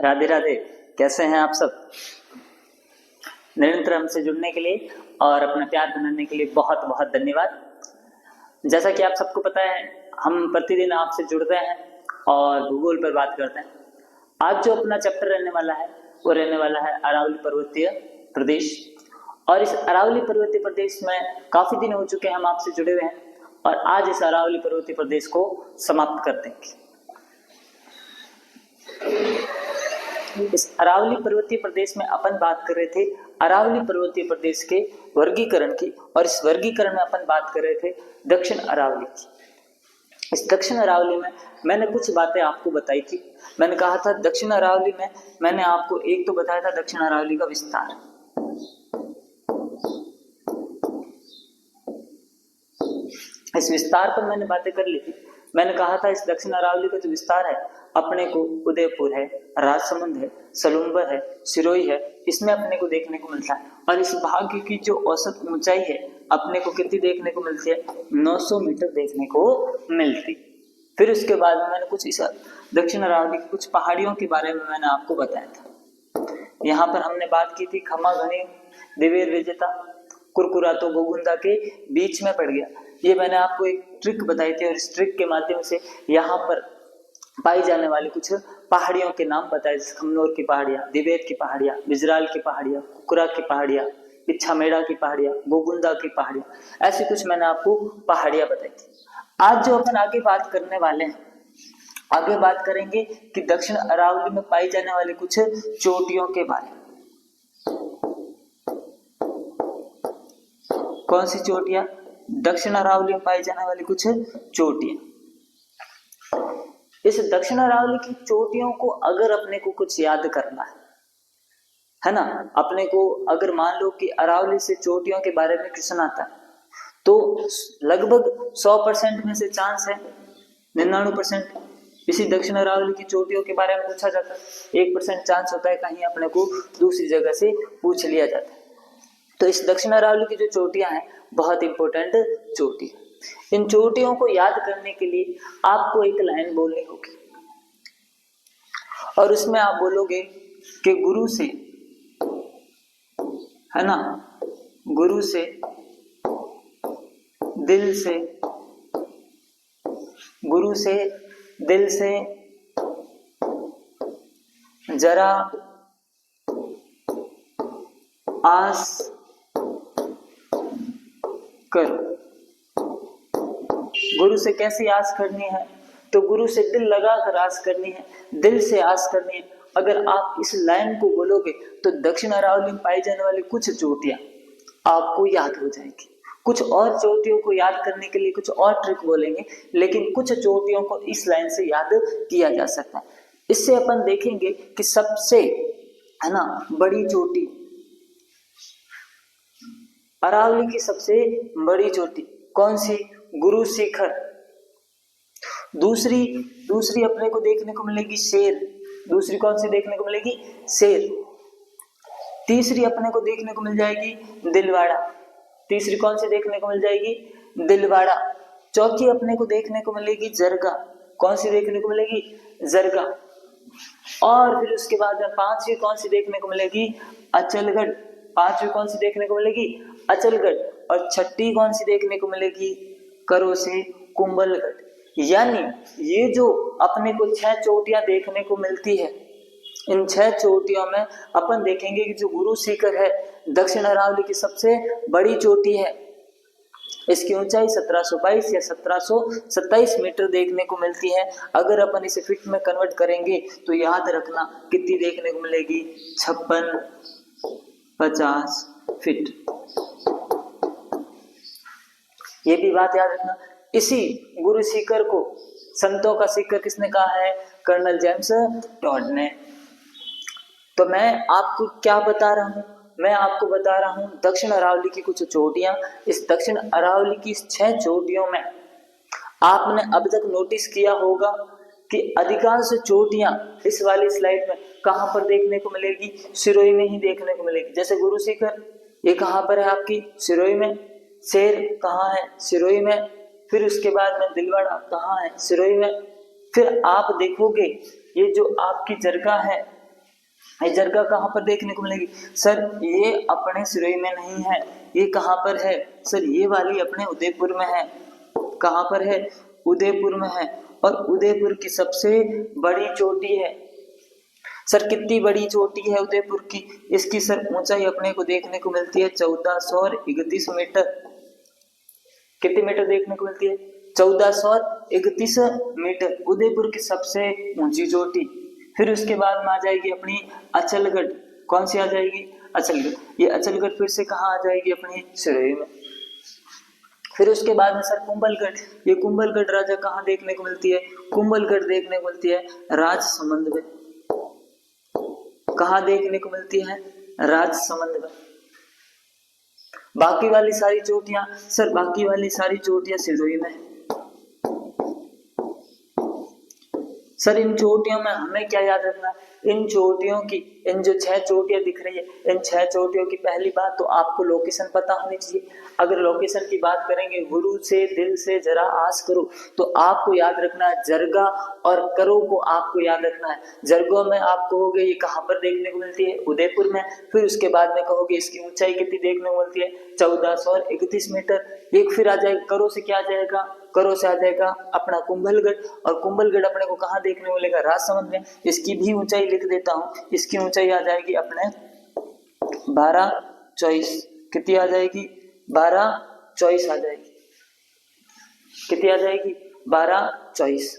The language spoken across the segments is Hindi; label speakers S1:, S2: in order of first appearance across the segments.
S1: राधे राधे। कैसे हैं आप सब? निरंतर हमसे जुड़ने के लिए और अपना प्यार बनाने के लिए बहुत बहुत धन्यवाद। जैसा कि आप सबको पता है, हम प्रतिदिन आपसे जुड़ते हैं और भूगोल पर बात करते हैं। आज जो अपना चैप्टर रहने वाला है वो रहने वाला है अरावली पर्वतीय प्रदेश। और इस अरावली पर्वतीय प्रदेश में काफी दिन हो चुके हैं हम आपसे जुड़े हुए हैं और आज इस अरावली पर्वतीय प्रदेश को समाप्त कर देंगे। इस अरावली पर्वतीय प्रदेश में अपन बात कर रहे थे अरावली पर्वतीय प्रदेश के वर्गीकरण की, और इस वर्गीकरण में अपन बात कर रहे थे दक्षिण अरावली की। इस दक्षिण अरावली में मैंने कुछ बातें आपको बताई थी। मैंने कहा था दक्षिण अरावली में मैंने आपको एक तो बताया था दक्षिण अरावली का विस्तार। इस विस्तार पर मैंने बातें कर ली थी। मैंने कहा था इस दक्षिण अरावली का जो विस्तार है अपने को उदयपुर है, राजसमंद है, सलूम्बर है, सिरोही है, इसमें अपने को देखने को मिलता है। और इस भाग की जो औसत ऊंचाई है अपने को कितनी देखने को मिलती है? 900 मीटर देखने को मिलती। फिर उसके बाद में मैंने कुछ इस दक्षिण अरावली की कुछ पहाड़ियों के बारे में मैंने आपको बताया था। यहाँ पर हमने बात की थी खमा घनी दिवेर विजेता कुरकुरा तो गोगुंदा के बीच में पड़ गया। ये मैंने आपको एक ट्रिक बताई थी और इस ट्रिक के माध्यम से यहाँ पर पाई जाने वाली कुछ पहाड़ियों के नाम बताए, जैसे खमनोर की पहाड़ियाँ, दिवेर की पहाड़ियाँ, बिजराल की पहाड़ियाँ, कुकुरा की पहाड़ियाँ, पिच्छामेड़ा की पहाड़ियाँ, गोगुंदा की पहाड़ियाँ, ऐसी कुछ मैंने आपको पहाड़ियाँ बताई थी। आज जो अपन आगे बात करने वाले हैं, आगे बात करेंगे कि दक्षिण अरावली में पाई जाने वाली कुछ चोटियों के बारे में। कौन सी चोटियां? दक्षिण अरावली में पाई जाने वाली कुछ चोटियां। इस दक्षिण अरावली की चोटियों को अगर अपने को कुछ याद करना है ना, अपने को अगर मान लो कि अरावली से चोटियों के बारे में क्वेश्चन आता है तो लगभग 100% में से चांस है 99% इसी दक्षिण अरावली की चोटियों के बारे में पूछा जाता है। 1% चांस होता है कहीं अपने को दूसरी जगह से पूछ लिया जाता है। तो इस दक्षिण अरावली की जो चोटियां हैं बहुत इंपॉर्टेंट चोटी है। इन चोटियों को याद करने के लिए आपको एक लाइन बोलनी होगी और उसमें आप बोलोगे कि गुरु से, है ना, गुरु से, दिल से, गुरु से दिल से जरा आस करो। गुरु से कैसी आस करनी है? तो गुरु से दिल लगाकर आस करनी है, दिल से आस करनी है। अगर आप इस लाइन को बोलोगे तो दक्षिण अरावली में पाई जाने वाली कुछ चोटियां आपको याद हो जाएगी। कुछ और चोटियों को याद करने के लिए कुछ और ट्रिक बोलेंगे, लेकिन कुछ चोटियों को इस लाइन से याद किया जा सकता है। इससे अपन देखेंगे कि सबसे, है ना, बड़ी चोटी, अरावली की सबसे बड़ी चोटी कौन सी? गुरु शिखर। दूसरी अपने को देखने को मिलेगी शेर। दूसरी कौन सी देखने को मिलेगी? शेर। तीसरी अपने को देखने को मिल जाएगी दिलवाड़ा। तीसरी कौन सी देखने को मिल जाएगी? दिलवाड़ा। चौथी अपने को देखने को मिलेगी जरगा। कौन सी देखने को मिलेगी? जरगा। और फिर उसके बाद में पांचवी कौन सी देखने को मिलेगी? अचलगढ़। पांचवी कौन सी देखने को मिलेगी? अचलगढ़। और छठी कौन सी देखने को मिलेगी? करो से कुंभलगढ़। यानी ये जो अपने को 6 चोटियां देखने को मिलती है, इन 6 चोटियों में अपन देखेंगे कि जो गुरु शिखर है दक्षिण अरावली की सबसे बड़ी चोटी है। इसकी ऊंचाई 1722 या 1727 मीटर देखने को मिलती है। अगर अपन इसे फीट में कन्वर्ट करेंगे तो याद रखना कितनी देखने को मिलेगी? 56-50 फीट। ये भी बात याद रखना। इसी गुरु शिखर को संतों का शिखर किसने कहा है? कर्नल जेम्स टॉड ने। तो मैं आपको क्या बता रहा हूं? मैं आपको बता रहा हूं दक्षिण अरावली की कुछ चोटियां। इस दक्षिण अरावली की 6 चोटियों में आपने अब तक नोटिस किया होगा कि अधिकांश चोटियां इस वाली स्लाइड में कहां पर देखने को मिलेगी? सिरोही में ही देखने को मिलेगी। जैसे गुरु शिखर ये कहां पर है आपकी? सिरोही में। शेर कहाँ है? सिरोही में। फिर उसके बाद में दिलवाड़ा कहाँ है? सिरोही में। फिर आप देखोगे ये जो आपकी जरगा है ये जरगा कहाँ पर देखने को मिलेगी? सर ये अपने सिरोही में नहीं है, ये कहाँ पर है? सर ये वाली अपने उदयपुर में है। कहाँ पर है? उदयपुर में है। और उदयपुर की सबसे बड़ी चोटी है। सर कितनी बड़ी चोटी है उदयपुर की? इसकी सर ऊंचाई अपने को देखने को मिलती है 1431 मीटर। कितने मीटर देखने को मिलती है? 1431 मीटर, उदयपुर की सबसे ऊंची चोटी। फिर उसके बाद में आ जाएगी अपनी अचलगढ़। कौन सी आ जाएगी? अचलगढ़। ये अचलगढ़ फिर से कहाँ आ जाएगी? अपनी सिरोही में। फिर उसके बाद में सर कुंभलगढ़। ये कुंभलगढ़ राजा कहाँ देखने को मिलती है? कुंभलगढ़ देखने को मिलती है राजसमंद में। कहाँ देखने को मिलती है? राजसमंद में। बाकी वाली सारी चोटियां, सर बाकी वाली सारी चोटियां सिरोही में। सर इन चोटियों में हमें क्या याद रखना है? इन चोटियों की, इन जो 6 चोटियां दिख रही है, इन 6 चोटियों की पहली बात तो आपको लोकेशन पता होनी चाहिए। अगर लोकेशन की बात करेंगे, गुरु से दिल से जरा आस करो, तो आपको याद रखना है जरगा और करो को आपको याद रखना है। जरगों में आप कहोगे ये कहाँ पर देखने को मिलती है? उदयपुर में। फिर उसके बाद में कहोगे इसकी ऊंचाई कितनी देखने को मिलती है? 1431 मीटर। एक फिर आ जाएगा करो से, क्या आ जाएगा? करो से आ जाएगा अपना कुंभलगढ़। और कुंभलगढ़ अपने को कहाँ देखने को मिलेगा? राजसमंद में। इसकी भी ऊंचाई लिख देता हूं, इसकी ऊंचाई आ जाएगी अपने 1224। कितनी आ जाएगी? 1224 आ जाएगी। कितनी आ जाएगी? 1224।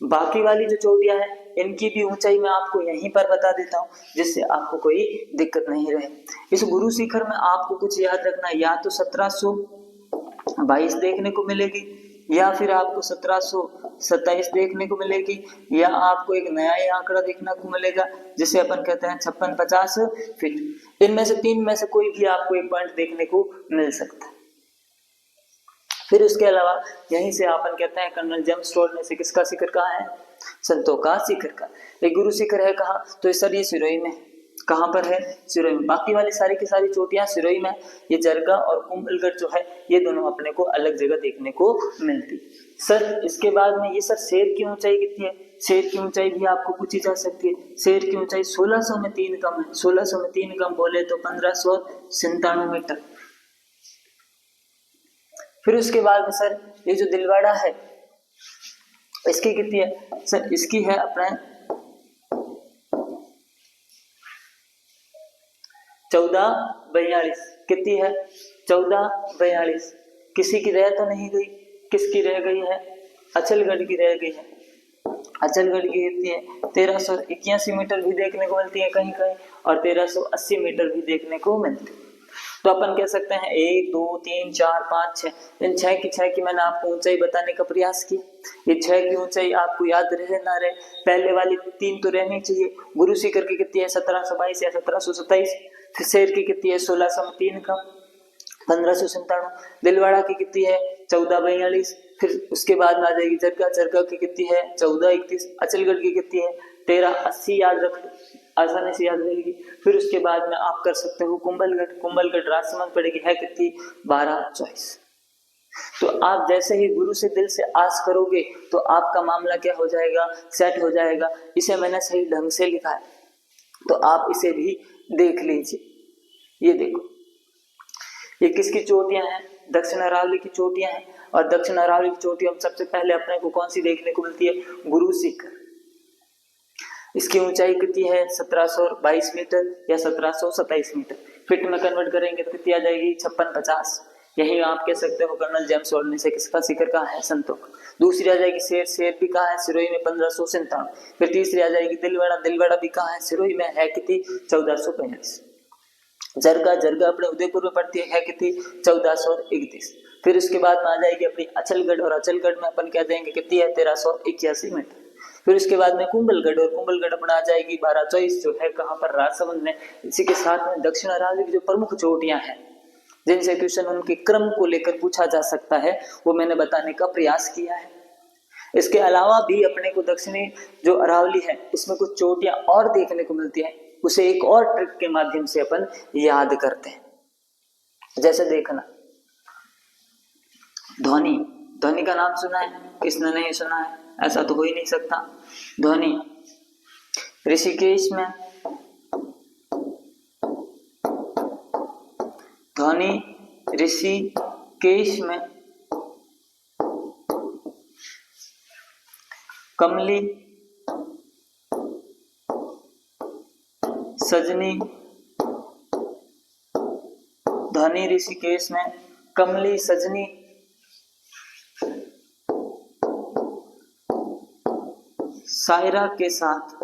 S1: बाकी वाली जो चोटियां हैं इनकी भी ऊंचाई मैं आपको यहीं पर बता देता हूं, जिससे आपको कोई दिक्कत नहीं रहे। इस गुरु शिखर में आपको कुछ याद रखना है, या तो 1722 देखने को मिलेगी, या फिर आपको 1727 देखने को मिलेगी, या आपको एक नया ही आंकड़ा देखने को मिलेगा जिसे अपन कहते हैं 5650 फीट। इनमें से 3 में से कोई भी आपको एक पॉइंट देखने को मिल सकता है। फिर उसके अलावा यहीं से अपन कहते हैं कर्नल जेम्स टोड में से किसका शिखर कहाँ है? संतों का शिखर का। एक गुरु शिखर है कहाँ? तो सर ये सिरोही में। कहाँ पर है? सिरोही में। बाकी वाली सारी की सारी चोटियां सिरोही में। ये जरगा और कुंभलगढ़ जो है ये दोनों अपने को अलग जगह देखने को मिलती। सर इसके बाद में ये सर शेर की ऊंचाई कितनी है? शेर की ऊंचाई भी आपको पूछी जा सकती है। शेर की ऊंचाई 1600 में 3 कम है। 1600 में 3 कम बोले तो 1597 मीटर। फिर उसके बाद में सर ये जो दिलवाड़ा है इसकी कितनी है? सर इसकी है अपने 1442। कितनी है? 1442। किसी की रह तो नहीं गई? किसकी रह गई है? अचलगढ़ की रह गई है। अचलगढ़ की कितनी है? 1381 मीटर भी देखने को मिलती है कहीं कहीं, और 1380 मीटर भी देखने को मिलती है। तो अपन कह सकते हैं 1 2 3 4 5 6, इन 6 की मैंने आपको ऊंचाई बताने का प्रयास किया। ये 6 की ऊंचाई आपको याद रहे ना रहे, पहले वाली 3 तो रहनी चाहिए। गुरु शिखर की कितनी है? 1722 या 1727। फिर शेर की कितनी है? 1600 में 3 कम, 1597। दिलवाड़ा की कितनी है? 1442। फिर उसके बाद में आ जाएगी जरगा। जरगा की कितनी है? 1431। अचलगढ़ की कितनी है? 1380। याद रख, आसानी से याद रहेगी। फिर उसके बाद में आप कर सकते हो कुंभलगढ़। कुंभलगढ़ राजसमंद पड़ेगी, है कितनी? 1224। तो आप जैसे ही गुरु से दिल से आस करोगे तो आपका मामला क्या हो जाएगा? सेट हो जाएगा। इसे मैंने सही ढंग से लिखा है, तो आप इसे भी देख लीजिए। ये देखो, ये किसकी चोटियां हैं? दक्षिण अरावली की चोटियां हैं। और दक्षिण अरावली की चोटियों में सबसे पहले अपने को कौन सी देखने को मिलती है? गुरु शिखर। इसकी ऊंचाई कितनी है? 1722 मीटर या 1727 मीटर। फीट में कन्वर्ट करेंगे तो कितनी आ जाएगी? 5650। यही आप कह सकते हो कर्नल जेम्स टोड में से किसका शिखर कहाँ है? संतों का। दूसरी आ जाएगी शेर। शेर भी कहाँ है? सिरोही में, 1597। फिर तीसरी आ जाएगी दिलवाड़ा। दिलवाड़ा भी कहाँ है? सिरोही में, है कितनी? 1442। जरगा। जरगा अपने उदयपुर में पड़ती है कितनी? 1431। फिर उसके बाद में आ जाएगी अपनी अचलगढ़, और अचलगढ़ में अपन कह देंगे कितनी है? 1381 मीटर। फिर उसके बाद में कुंभलगढ़, और कुंभलगढ़ अपना आ जाएगी 1224, जो है कहाँ पर? राजसमंद में। इसी के साथ में दक्षिण अरावली की जो प्रमुख चोटियां हैं जिनसे क्वेश्चन उनके क्रम को लेकर पूछा जा सकता है, वो मैंने बताने का प्रयास किया है। इसके अलावा भी अपने को दक्षिणी जो अरावली है उसमें कुछ चोटियां और देखने को मिलती है, उसे एक और ट्रिक के माध्यम से अपन याद करते हैं। जैसे देखना, ध्वनि। ध्वनि का नाम सुना है? किसने नहीं सुना है? ऐसा तो हो ही नहीं सकता। ध्वनि ऋषिकेश में, ध्वनि ऋषिकेश में, कमली सजनी, ध्वनि ऋषिकेश में कमली सजनी, सायरा के साथ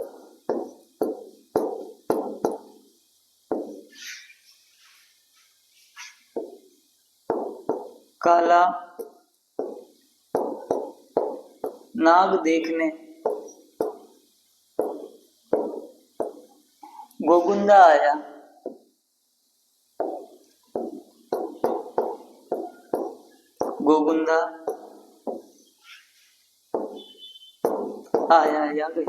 S1: काला नाग देखने गोगुंदा आया। गोगुंदा आया या गई,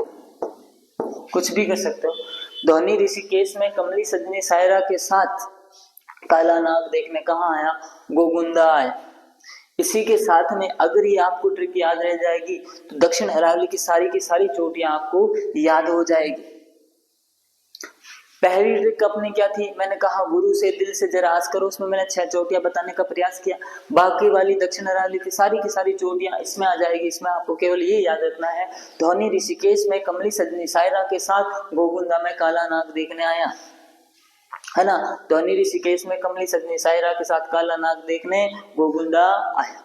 S1: कुछ भी कर सकते हो। ध्वनि ऋषिकेश में कमली सजनी सायरा के साथ काला नाग देखने कहाँ आया? गोगुंदा आया। इसी के साथ में अगर ये आपको ट्रिक याद रह जाएगी तो दक्षिण अरावली की सारी चोटियां आपको याद हो जाएगी। पहली ट्रिक अपनी क्या थी? मैंने कहा गुरु से दिल से जरा आस करो, उसमें मैंने 6 चोटियां बताने का प्रयास किया। बाकी वाली दक्षिण अरावली की सारी चोटियां इसमें आ जाएगी। इसमें आपको केवल ये याद रखना है, ध्वनि ऋषिकेश में कमली सजनी सायरा के साथ गोगुंदा में काला नाग देखने आया, है ना। ध्वनि ऋषिकेश में कमली सजनी सायरा के साथ काला नाग देखने गोगुंदा आया।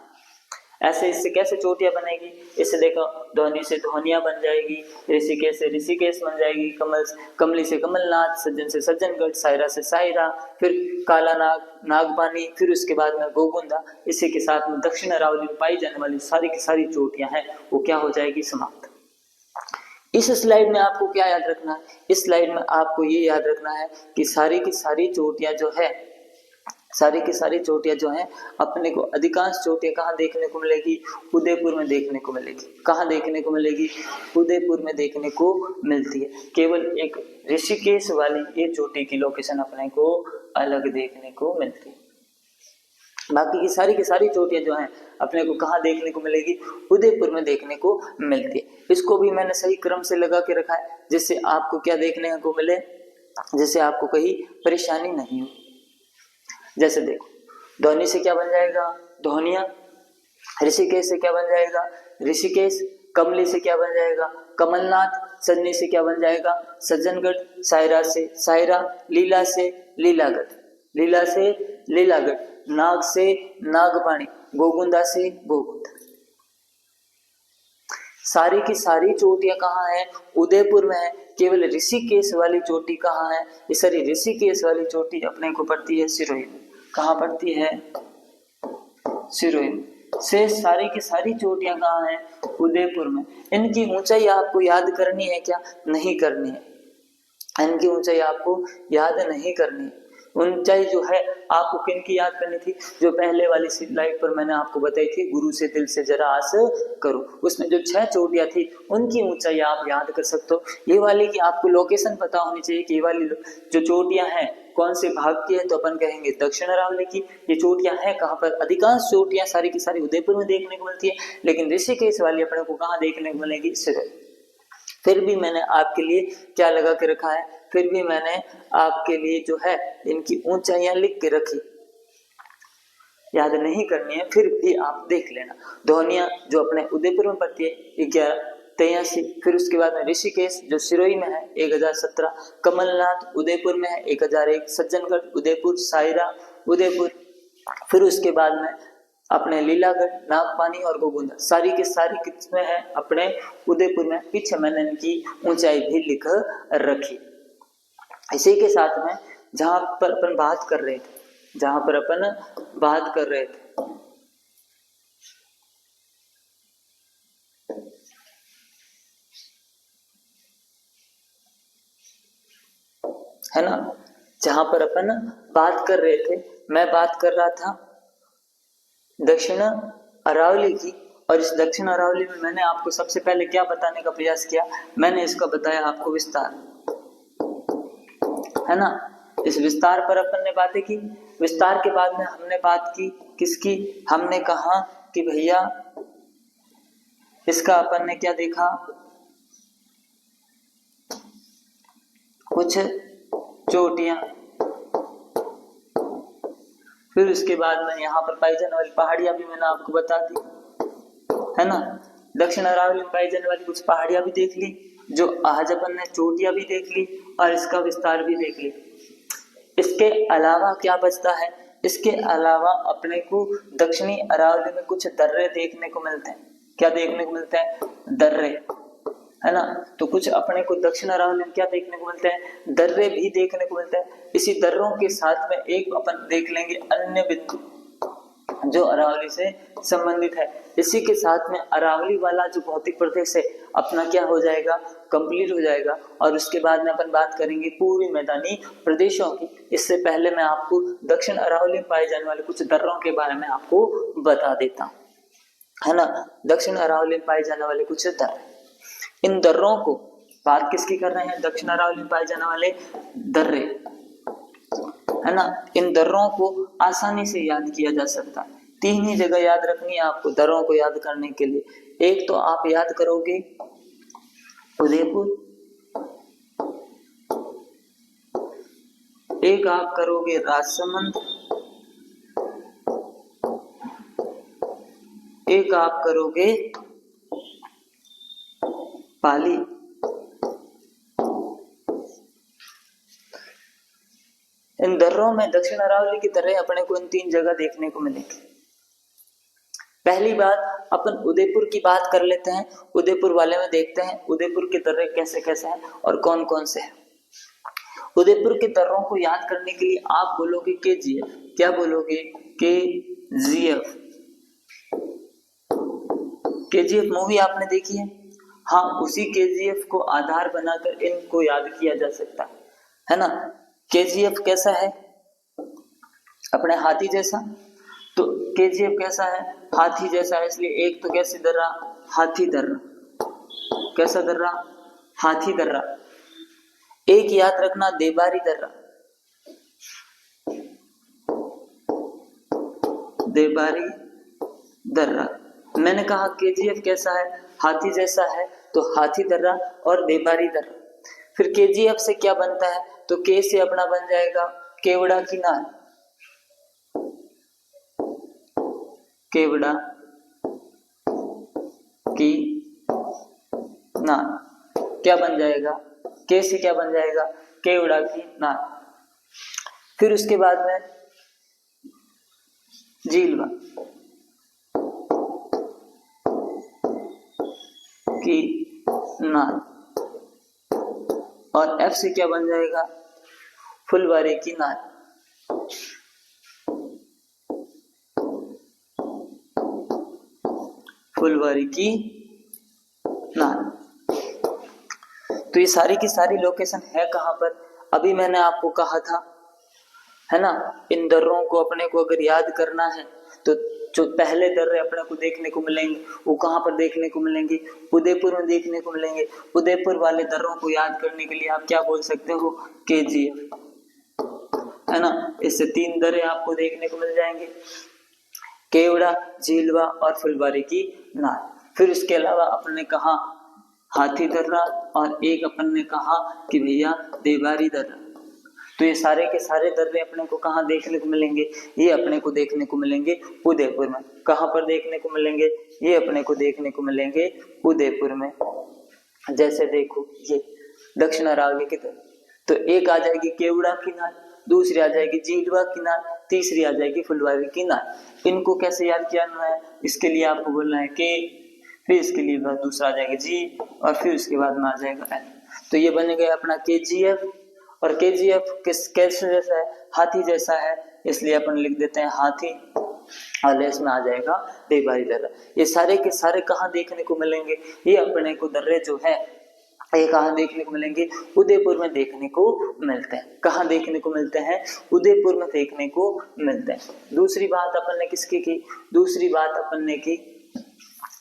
S1: ऐसे इससे कैसे चोटियां बनेगी? इससे देखो, ध्वनि से ध्वनिया बन जाएगी, ऋषिकेश से ऋषिकेश बन जाएगी, कमली से कमलनाथ, सज्जन से सज्जनगढ़, सायरा से सायरा, फिर काला नाग नागबानी, फिर उसके बाद में गोगुंदा। इसी के साथ में दक्षिण अरावली में पाई जाने वाली सारी की सारी चोटियां हैं वो क्या हो जाएगी? समाप्त। इस स्लाइड में आपको क्या याद रखना है? इस स्लाइड में आपको ये याद रखना है कि सारी की सारी चोटियां जो है, सारी की सारी चोटियां जो हैं अपने को, अधिकांश चोटियां कहाँ देखने को मिलेगी? उदयपुर में देखने को मिलेगी। कहाँ देखने को मिलेगी? उदयपुर में देखने को मिलती है। केवल एक ऋषिकेश वाली ये चोटी की लोकेशन अपने को अलग देखने को मिलती है। बाकी की सारी चोटियां जो हैं अपने को कहाँ देखने को मिलेगी? उदयपुर में देखने को मिलती है। इसको भी मैंने सही क्रम से लगा के रखा है, जिससे आपको क्या देखने को मिले, जिससे आपको कहीं परेशानी नहीं हो। जैसे देखो, ध्वनि से क्या बन जाएगा? ध्वनिया। ऋषिकेश से क्या बन जाएगा? ऋषिकेश। कमली से क्या बन जाएगा? कमलनाथ। सजनी से क्या बन जाएगा? सज्जनगढ़। सायरा से सायरा। लीला से लीलागढ़। लीला से लीलागढ़। नाग से नागपाणी। गोगुंदा से गोगुंदा। सारी की सारी चोटियां कहाँ है? उदयपुर में है। केवल ऋषिकेश वाली चोटी कहाँ है? ये सारी ऋषिकेश वाली चोटी अपने को पड़ती है सिरोही में। कहाँ पड़ती है? सिरोही में। से सारी की सारी चोटियां कहाँ है? उदयपुर में। इनकी ऊंचाई आपको याद करनी है क्या? नहीं करनी है। इनकी ऊंचाई आपको याद नहीं करनी है। ऊंचाई जो है आपको किन की याद करनी थी? जो पहले वाली स्लाइड पर मैंने आपको बताई थी, गुरु से दिल से जरा आस करो, उसमें जो 6 चोटियां थी उनकी ऊंचाई आप याद कर सकते हो। ये वाली की आपको लोकेशन पता होनी चाहिए कि ये वाली जो चोटियां हैं कौन से भाग की है, तो अपन कहेंगे दक्षिण अरावली की। ये चोटियां हैं कहाँ पर? अधिकांश चोटियां सारी की सारी उदयपुर में देखने को मिलती है, लेकिन ऋषिकेश वाली अपने को कहाँ देखने को मिलेगी? सिरोही। फिर भी मैंने आपके लिए क्या लगा के रखा है? फिर भी मैंने आपके लिए जो है इनकी ऊंचाइयां लिख के रखी, याद नहीं करनी है, फिर भी आप देख लेना। ध्वनिया जो अपने उदयपुर में पड़ती है 1183, फिर उसके बाद में ऋषिकेश जो सिरोही में है 1017, कमलनाथ उदयपुर में है 1001, सज्जनगढ़ उदयपुर, सायरा उदयपुर, फिर उसके बाद में अपने लीलागढ़, नागपानी और गोगुंदा सारी की सारी किसमें है? अपने उदयपुर में। पीछे मैंने इनकी ऊंचाई भी लिख रखी। इसी के साथ में जहां पर अपन बात कर रहे थे, है ना, जहां पर अपन बात कर रहे थे, मैं बात कर रहा था दक्षिण अरावली की। और इस दक्षिण अरावली में मैंने आपको सबसे पहले क्या बताने का प्रयास किया? मैंने इसका बताया आपको विस्तार, है ना। इस विस्तार पर अपन ने बातें की। विस्तार के बाद में हमने बात की किसकी? हमने कहा कि भैया इसका अपन ने क्या देखा? कुछ चोटियां, फिर उसके बाद में यहाँ पर पाई जाने वाली पहाड़ियां भी मैंने आपको बता दी, है ना। दक्षिण अरावली में पाई जाने वाली कुछ पहाड़ियां भी देख ली, जो आज अपन ने चोटियां भी देख ली और इसका विस्तार भी देख ली। इसके अलावा क्या बचता है? इसके अलावा अपने को दक्षिणी अरावली में कुछ दर्रे देखने को मिलते हैं। क्या देखने को मिलते हैं? दर्रे, है ना। तो कुछ अपने को दक्षिण अरावली में क्या देखने को मिलते हैं? दर्रे भी देखने को मिलते हैं। इसी दर्रों के साथ में एक अपन देख लेंगे अन्य बिंदु जो अरावली से संबंधित है। इसी के साथ में अरावली वाला जो भौतिक प्रदेश है अपना क्या हो जाएगा? कंप्लीट हो जाएगा। और उसके बाद में अपन बात करेंगे पूर्वी मैदानी प्रदेशों की। इससे पहले मैं आपको दक्षिण अरावली में पाए जाने वाले कुछ दर्रों के बारे में आपको बता देता हूँ, है ना। दक्षिण अरावली में पाए जाने वाले कुछ दर्रे, इन दर्रों को बात किसकी कर रहे हैं? दक्षिण अरावली में पाए जाने वाले दर्रे, है ना। इन दर्रों को आसानी से याद किया जा सकता है। तीन ही जगह याद रखनी है आपको दर्रों को याद करने के लिए। एक तो आप याद करोगे उदयपुर, एक आप करोगे राजसमंद, एक आप करोगे पाली। इन दर्रों में दक्षिण अरावली की तरह अपने को इन तीन जगह देखने को मिलेगी। पहली बात अपन उदयपुर की बात कर लेते हैं। उदयपुर वाले में देखते हैं उदयपुर के दर्रे कैसे कैसे हैं और कौन कौन से हैं। उदयपुर के दर्रों को याद करने के लिए आप बोलोगे केजीएफ। क्या बोलोगे? केजीएफ। केजीएफ मूवी आपने देखी है? हाँ, उसी केजीएफ को आधार बनाकर इनको याद किया जा सकता है ना। केजीएफ कैसा है? अपने हाथी जैसा। तो केजीएफ कैसा है? हाथी जैसा है। इसलिए एक तो कैसे दर्रा? हाथी दर्रा। कैसा दर्रा? हाथी दर्रा। एक याद रखना देबारी दर्रा। देबारी दर्रा। मैंने कहा केजीएफ कैसा है? हाथी जैसा है, तो हाथी दर्रा और देबारी दर्रा। फिर केजीएफ से क्या बनता है? तो के से अपना बन जाएगा केवड़ा की नाल। केवड़ा की नाल क्या बन जाएगा? के से क्या बन जाएगा? केवड़ा की नाल। फिर उसके बाद में झीलवा की नाल, और एफ से क्या बन जाएगा? फुलवारी की नाल। फुलवारी की नाल। तो ये सारी की सारी लोकेशन है कहां पर? अभी मैंने आपको कहा था, है ना। इन दर्रों को अपने को अगर याद करना है तो जो पहले दर्रे अपने को देखने को मिलेंगे वो कहां पर देखने को मिलेंगे? उदयपुर में देखने को मिलेंगे। उदयपुर वाले दर्रों को याद करने के लिए आप क्या बोल सकते हो? केजीएफ, है ना। इससे तीन दर्रे आपको देखने को मिल जाएंगे, केवड़ा, झीलवा और फुलवारी की नाल। फिर इसके अलावा अपन ने कहा हाथी दर्रा और एक अपन ने कहा कि भैया देबारी दर्रा। तो ये सारे के सारे दर्रे अपने को कहाँ देखने को मिलेंगे? ये अपने को देखने को मिलेंगे उदयपुर में। कहाँ पर देखने को मिलेंगे? ये अपने को देखने को मिलेंगे उदयपुर में। जैसे देखो ये दक्षिण अरावली की तरफ, तो एक आ जाएगी केवड़ा की नाल, दूसरी आ जाएगी झीलवा की नाल, तीसरी आ जाएगी फुलवारी की नाल। इनको कैसे याद किया है? इसके लिए आपको बोलना है के, फिर इसके लिए दूसरा आ जाएगा जी, और फिर उसके बाद में आ जाएगा एल। तो ये बन गया अपना केजीएफ। और केजीएफ किस कैसे जैसा है? हाथी जैसा है, इसलिए अपन लिख देते हैं हाथी, और इसमें आ जाएगा देबारी दर्रा। ये सारे के सारे कहाँ देखने को मिलेंगे? ये अपने को दर्रे जो है ये कहाँ देखने को मिलेंगे? उदयपुर में देखने को मिलते हैं। कहाँ देखने को मिलते हैं? उदयपुर में देखने को मिलते हैं। दूसरी बात अपन ने किसकी की? दूसरी बात अपन ने की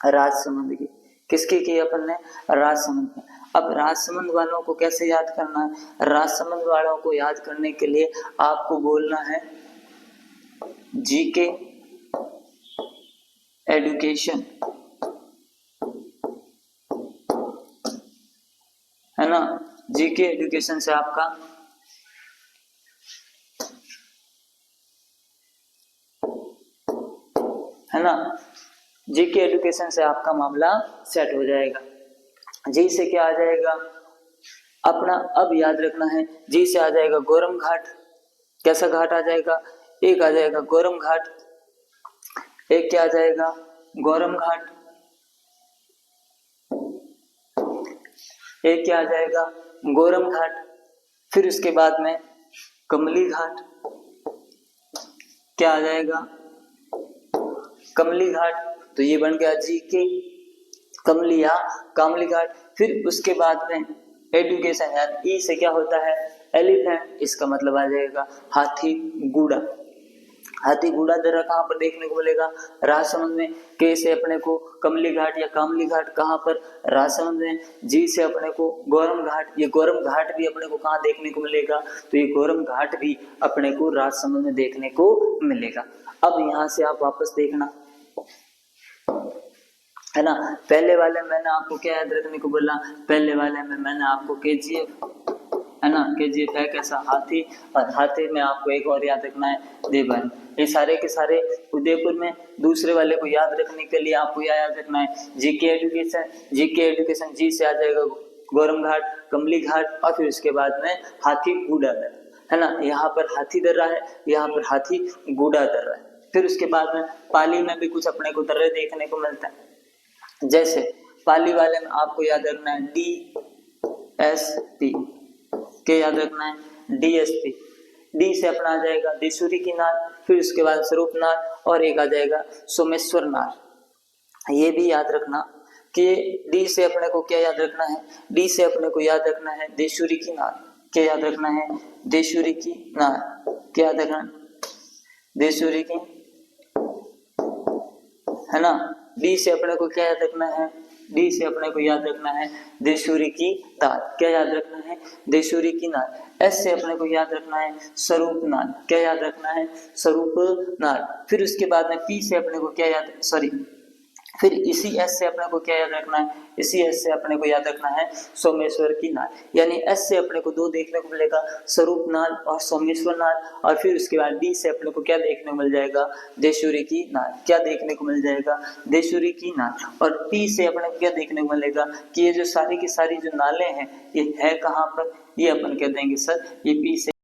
S1: राजसमंद की। किसकी की अपन ने? राजसमंद। अब राजसमंद वालों को कैसे याद करना है? राजसमंद वालों को याद करने के लिए आपको बोलना है जीके एजुकेशन, है ना। जीके एजुकेशन से आपका है ना, जीके एजुकेशन से आपका मामला सेट हो जाएगा। जी से क्या आ जाएगा अपना, अब याद रखना है, जी से आ जाएगा गोरम घाट। कैसा घाट आ जाएगा, एक आ जाएगा गोरम घाट, एक क्या आ जाएगा गोरम घाट, एक क्या आ जाएगा गोरम घाट। फिर उसके बाद में कमली घाट, क्या आ जाएगा कमली घाट। तो ये बन गया जी के कमली या कामली घाट। फिर उसके बाद में एजुकेशन यानी ई से क्या होता है एलिफेंट, इसका मतलब आ जाएगा हाथी गूड़ा। हाथी गूड़ा दर्रा कहाँ पर देखने को मिलेगा, राजसमंद में। के से अपने को कमली घाट या कामली घाट कहाँ पर, राजसमंद में। जी से अपने को गोरम घाट, ये गोरम घाट भी अपने को कहाँ देखने को मिलेगा, तो ये गोरम घाट भी अपने को राजसमंद में देखने को मिलेगा। अब यहाँ से आप वापस देखना है ना, पहले वाले मैंने आपको क्या याद रखने को बोला, पहले वाले में मैंने आपको केजीएफ है ना, केजीएफ है कैसा हाथी, और हाथी में आपको एक और याद रखना है देवान। ये सारे के सारे उदयपुर में। दूसरे वाले को याद रखने के लिए आपको याद रखना है जीके एजुकेशन। जीके एजुकेशन जी से आ जाएगा गोरम घाट, कमली घाट, और फिर उसके बाद में हाथी गूड़ा दर्रा है ना, यहाँ पर हाथी दर्रा है, यहाँ पर हाथी गूड़ा दर्रा है। फिर उसके बाद में पाली में भी कुछ अपने को दर्रे देखने को मिलता है। जैसे पाली वाले में आपको याद रखना है DSP, के याद रखना है DSP। डी से अपना आ जाएगा देशूरी की नार, फिर उसके बाद स्वरूप नार, और एक आ जाएगा सोमेश्वर नार। ये भी याद रखना कि डी से अपने को क्या याद रखना है, डी से अपने को याद रखना है देशूरी की नार। क्या याद रखना है देशूरी की नार, क्या याद रखना देशूरी की है ना। डी से अपने को क्या याद रखना है, डी से अपने को याद रखना है देशूरी की तार। क्या याद रखना है देशूरी की नार। एस से अपने को याद रखना है स्वरूप नार। क्या याद रखना है स्वरूप नार। फिर उसके बाद में पी से अपने को क्या याद, सॉरी फिर इसी एस से अपने को क्या याद रखना है, इसी एस से अपने को याद रखना है सोमेश्वर की नार। यानी एस से अपने को दो देखने को मिलेगा, स्वरूप नार और सोमेश्वर नार। और फिर उसके बाद डी से अपने को क्या देखने को मिल जाएगा देशूरी की नार। क्या देखने को मिल जाएगा देशूरी की नार। और पी से अपने को क्या देखने को मिलेगा कि ये जो सारी की सारी जो नाले हैं ये है कहाँ पर, ये अपन कह देंगे सर ये पी से